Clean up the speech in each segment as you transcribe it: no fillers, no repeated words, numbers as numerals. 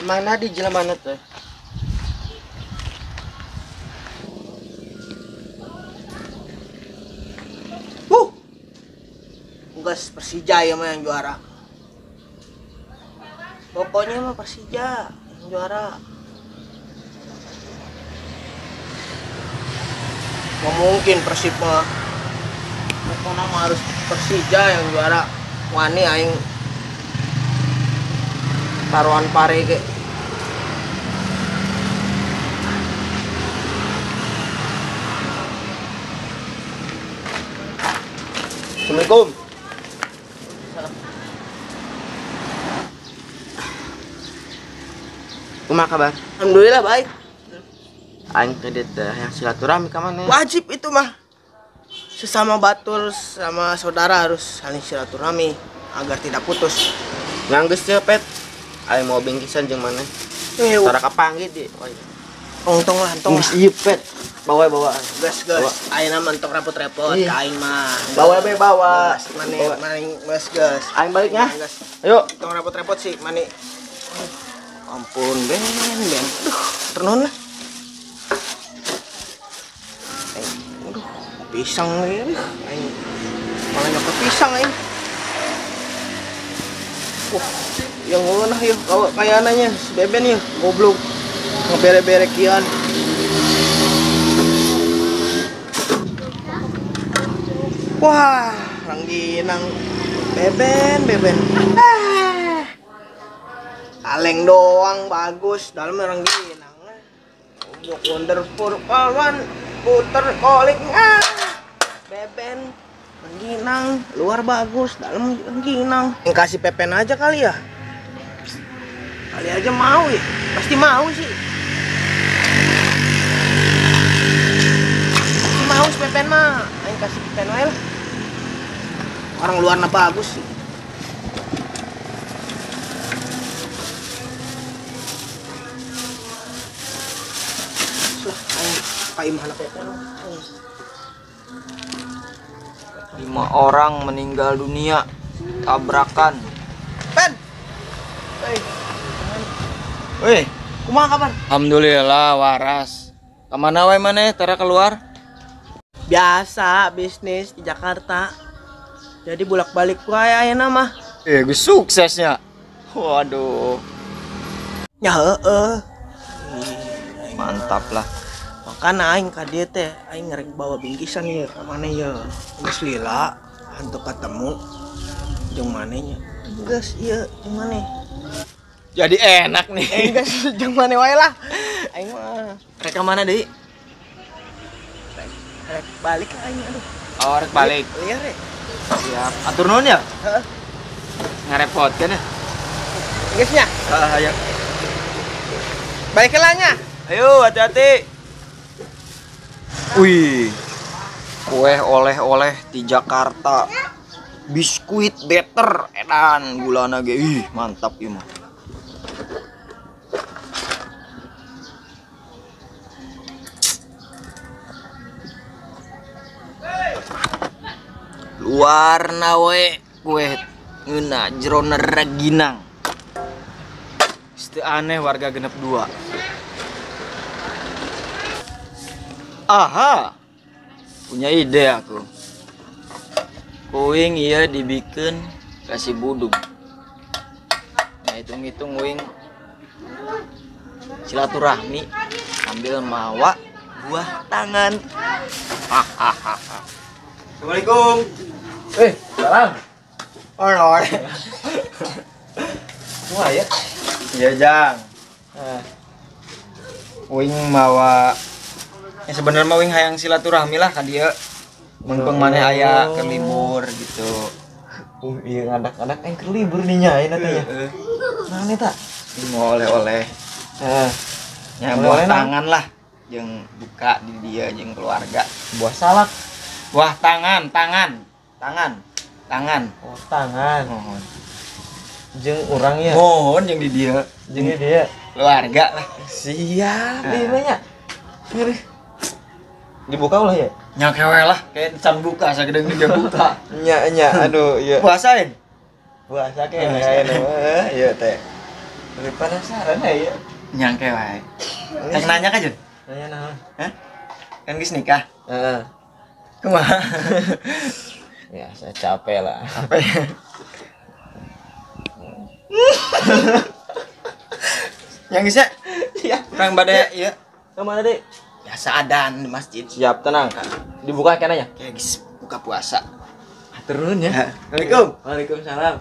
Mana di jelema teh? Gas Persija ya mah yang juara. Pokoknya mah Persija yang juara. Gak mungkin Persib mah. Pokoknya mah harus Persija yang juara. Wani aing taruhan pare ke. Assalamualaikum. Kumaha kabar? Alhamdulillah baik. Aing teh yang silaturahmi ka mana? Wajib itu mah. Sesama batur sama saudara harus saling silaturahmi agar tidak putus. Nyanggeus teh pet. Aing mau bingkisan jeung mana? Tara kapanggi di. Tong lah, tong. Geus ieu pet. Bawa. Gas. Ayeuna mah entok repot-repot Iya. ka aing mah. Bawa be bawa. Maning gas. Aing baliknya. Gas. Ayo. Tong repot-repot sih mani. Ampun, Ben. Aduh, ternon lah. Aduh, pisang nih. Aing malah nyokot pisang aing. Yang mana yuk, kayak anaknya si Beben ya, goblok. Ngebere-bere kian. Wah, rangginang Beben. Kaleng doang bagus, dalamnya rangginang. Goblok wonderful pawan, puter kolik Beben. Rangginang, luar bagus, dalam rangginang. Yang kasih Pepen aja kali ya. Kali aja mau ya, pasti mau sih. Pasti mau si Pepen mah, ayo kasih Pepen aja lah. Orang luarnya bagus sih. Lah, ayo pakai mana Pepen? 5 orang meninggal dunia tabrakan. Pen. Weh, Kumaha kabar? alhamdulillah waras. Kemana wae maneh tara keluar? Biasa bisnis di Jakarta. Jadi bolak-balik wae ayeuna mah. Gue suksesnya. Waduh, Ya heeh. mantap lah. Makana aing ka dieu teh aing ngarek bawa bingkisan ieu ka maneh ye. Geus lila hantu ketemu jeung maneh nya. Geus ieu jeung maneh. Jadi enak nih. Geus jeung maneh wae lah. Aing mah Rek ka mana deui? rek balik lah aing aduh. Oh, rek balik. Iya rek. Siap. Atur nuhun ya. Heeh. Ngarepotkeun ya. Geus nya. Ayo. Balik lah nya. Ayo, hati-hati. Wih, kue oleh-oleh di Jakarta. Biskuit better, edan gulana ge. Ih, mantap ieu mah. Luarna we kue ngeuna jerona raginang. Teu aneh warga genep 2. Aha, punya ide aku. Kuing iya dibikin kasih budug. Nah, hitung-hitung kuing silaturahmi sambil mawa buah tangan. Hahaha. Assalamualaikum. Salam. Or. Wah ya. Iya, Jang. Kuing mawa sebenarnya mah wing hayang silaturahmi lah ka dieu. Mun maneh aya keur libur gitu. Iya anak-anak yang keur libur nih nya ayeuna teh nya. Nah nih tak. Mau oleh-oleh. Nya buah tangan lah jeung buka di dia jeung keluarga. Buah salak. Buah tangan. Oh tangan. Mohon. Jeung urang ya. Mohon jeung di dia. Jeung dia. Keluarga lah. Siap ieu mah nya. Dibuka ulah ya? Nya kewe lah, kayak can buka sagede dia buka. Nya aduh ieu. Puasain. Puasa ke ayeuna mah ieu teh. Lebih penasaran ya. Nyangke wae. Yang nanya kan Jun? Nanya nah. Hah? Kan geus nikah. Heeh. Kumaha? Ya, saya capek lah. Apa ya? Yang bisa? Iya. Kang bade ieu. Kemana, Dek? Biasa adan di masjid. Siap, tenang. Dibuka kenanya. Kayak geus buka puasa. Turun ya. Assalamualaikum. Waalaikumsalam.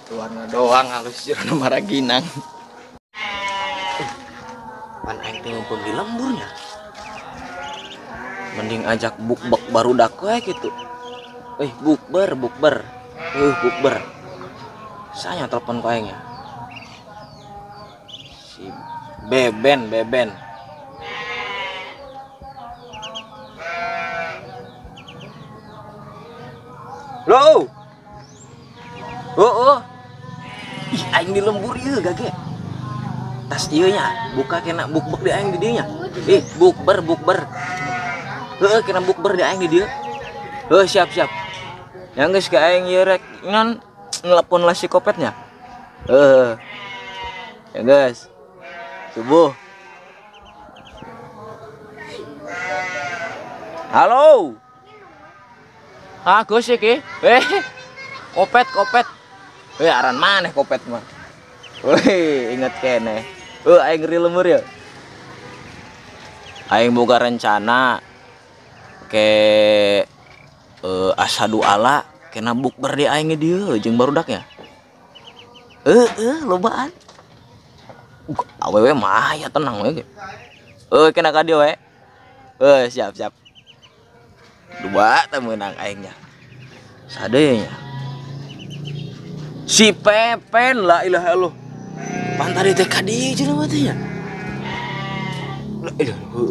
Warna doang halus jeung Maraginang. Pan aing teh ngumpul di lemburnya. Mending ajak bukbek barudak we gitu. Bukber. Bukber. Saya telepon ku aing ya. Si Beben. Halo. Oh. Ih, aing di lembur ieu gage. Tas ieu nya buka kena bukbek di aing di dieu nya. Bukber. Heueuh kena bukber di aing di dieu. Heuh siap. Yang geus ka aing ieu rek ngan nelpon lah si kopetnya. Ya guys. Subuh. Halo. Gus iki. Kopet. Aran maneh kopet mah. Inget kene. Aing ngeri lemur ya. Aing boga rencana ke asadu ala kena bukber di aing dieu jeung barudaknya. Lobaan. Awewe mah ya tenang we. Kena ka dieu we. Siap. Dua teu meunang aingnya. Sadeunya. Si Pepen la ilaha illallah. Pantari teh ka dieu cenah teh nya.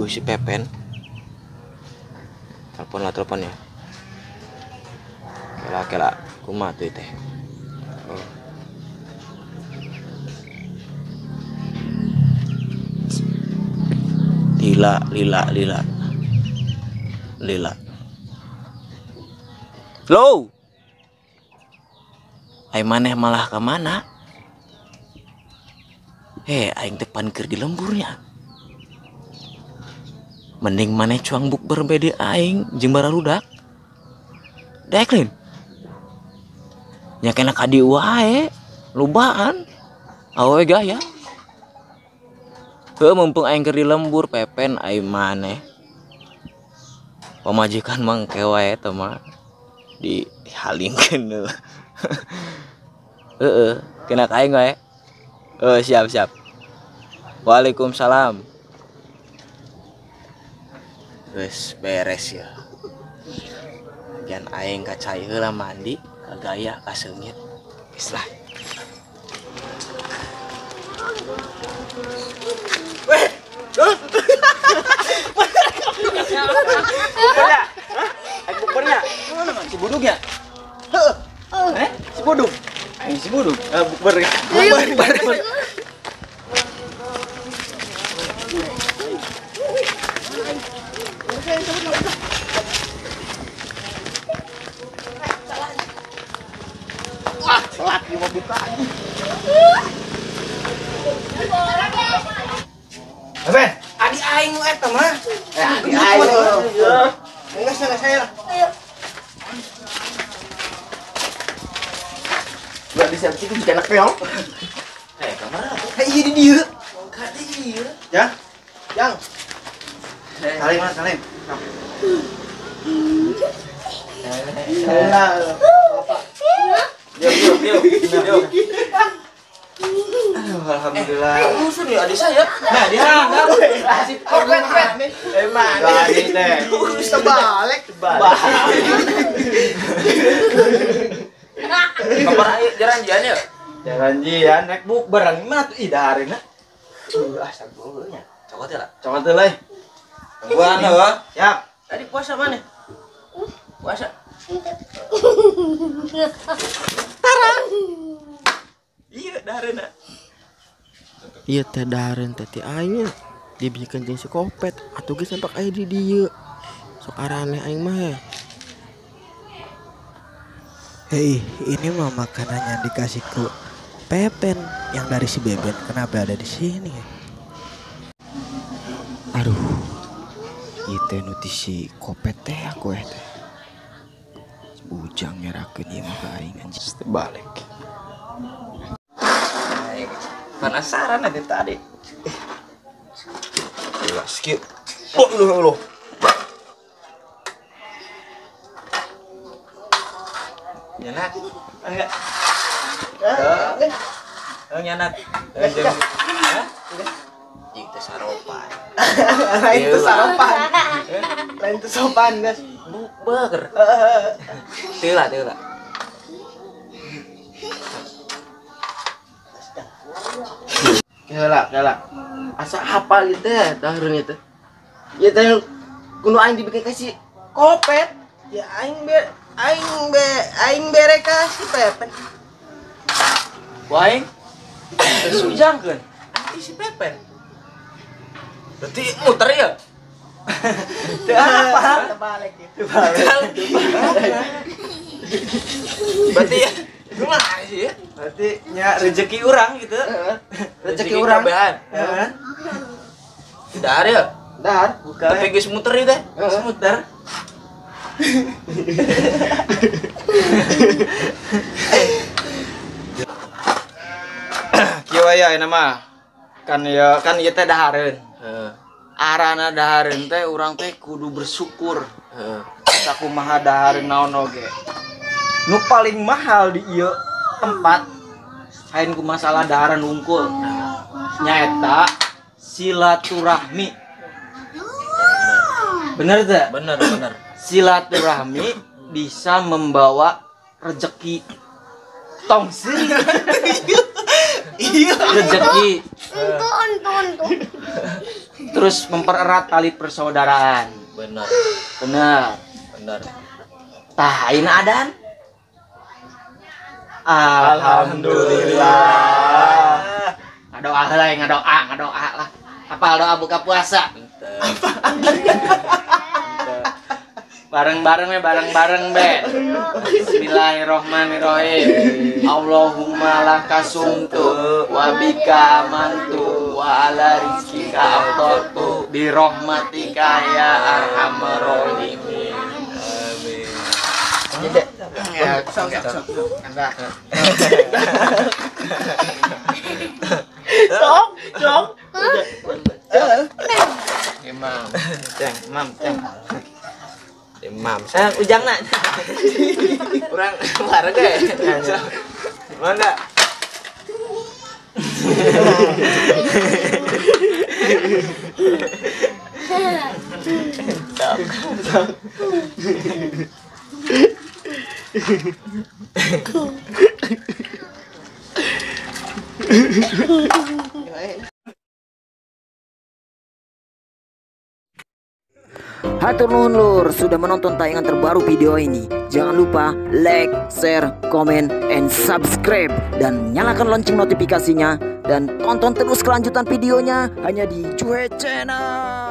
Si Pepen. Telepon ya. Kela kumaha teh teh. Lila. Low. Aing maneh malah ke mana? Aing teh pan keur di lemburnya. Mending maneh cuang bukber bede aing jeung bararudak. Deklin. Nya kena ka dieu wae, lobaan. Awewe gaya. Mumpung aing keur di lembur Pepen aing maneh. Pamajikan mangke wae teh mah dihalingkeun. Kena ka aing wae. Siap. Waalaikumsalam. Geus beres ya. Gian aing ka cai heula mandi, ka gaya, ka seungit. Geus lah. Bukbernya? Bukbernya? Mana man si budugnya? Si budug. Aing si budug. Bukber. Wah, telat dia mau buka lagi. Ben, adi aing nu eta mah. Adi aing. Enggak saya. Ayo. Gua bisa situ bisa enak peong. Kamera. Iya di dieu. Ka dieu. Yang. Salim. Bapak. Yuk. Alhamdulillah. Musuh nih adik saya. Nah, dia kasih korban. Emang. Gani teh. Terus terbalik. Kabar ayo jalan-jalan ya? Jalan-jalan naik bukber gimana tuh idaharina? Astagfirullah nya. Cokot ya lah. Cokot teh leuy. Tungguan heuh. Siap. Tadi puasa mana? Puasa. Tarang. Iya dahareuna. Iya teh dahareun teh ti aing dibikeun jeung si kopet atuh geus sampak aya di dieu. Sok araneh aing mah. Hei, ini mah makanan yang dikasih ke Pepen yang dari si Beben. Kenapa ada di sini? Aduh, itu nutisi kopet teh aku teh. Ujang nyerakeun ieu mah aing anjing balik. Penasaran ada tadi. Skip. Loh. Nyanat. Enggak. Nyanat. Itu saropan. Lain itu sarapan. Lain itu sopan, guys. Burger. Teu lah. Kela. Asa hafal itu ya tahun itu. Ya teh kudu aing dibikin kasih kopet. Ya aing bere kasih Pepen. Waing. Terus ujangkeun. Anti si Pepen. Berarti muter ya? Teu apa? Terbalik gitu. Berarti ya gimana sih ya? Berarti nya Rezeki orang gitu. rezeki urang. Kabehan. Heeh. Tidak ada ya? Dar, buka. Tapi geus muter ieu teh. Geus muter. Kieu aya euna mah. Kan ieu teh dahareun. Heeh. Arana dahareun teh urang teh kudu bersyukur. Heeh. Sakumaha dahareun naon oge. Nu paling mahal di ieu tempat hain ku masalah dahareun unggul. Nyaeta silaturahmi. Bener teh? Bener. Silaturahmi bisa membawa rezeki. Tongsin. Iya. Rezeki. Untung. Terus mempererat tali persaudaraan. Bener. Tah, ayeuna adan. Alhamdulillah. Ngadoa lah. Apal doa buka puasa? Bareng-bareng be. Bismillahirrahmanirrahim. Allahumma lakasumtu wa bika amantu wa ala rizkika afdaltu bi rahmatika ya arhamar rahimin. Amin. Ya, sok. Imam. Ujang nak. Kurang bareng ge. Mana? Hatur nuhun lur sudah menonton tayangan terbaru video ini. Jangan lupa like, share, comment, and subscribe. Dan nyalakan lonceng notifikasinya. Dan tonton terus kelanjutan videonya hanya di Cuek Channel.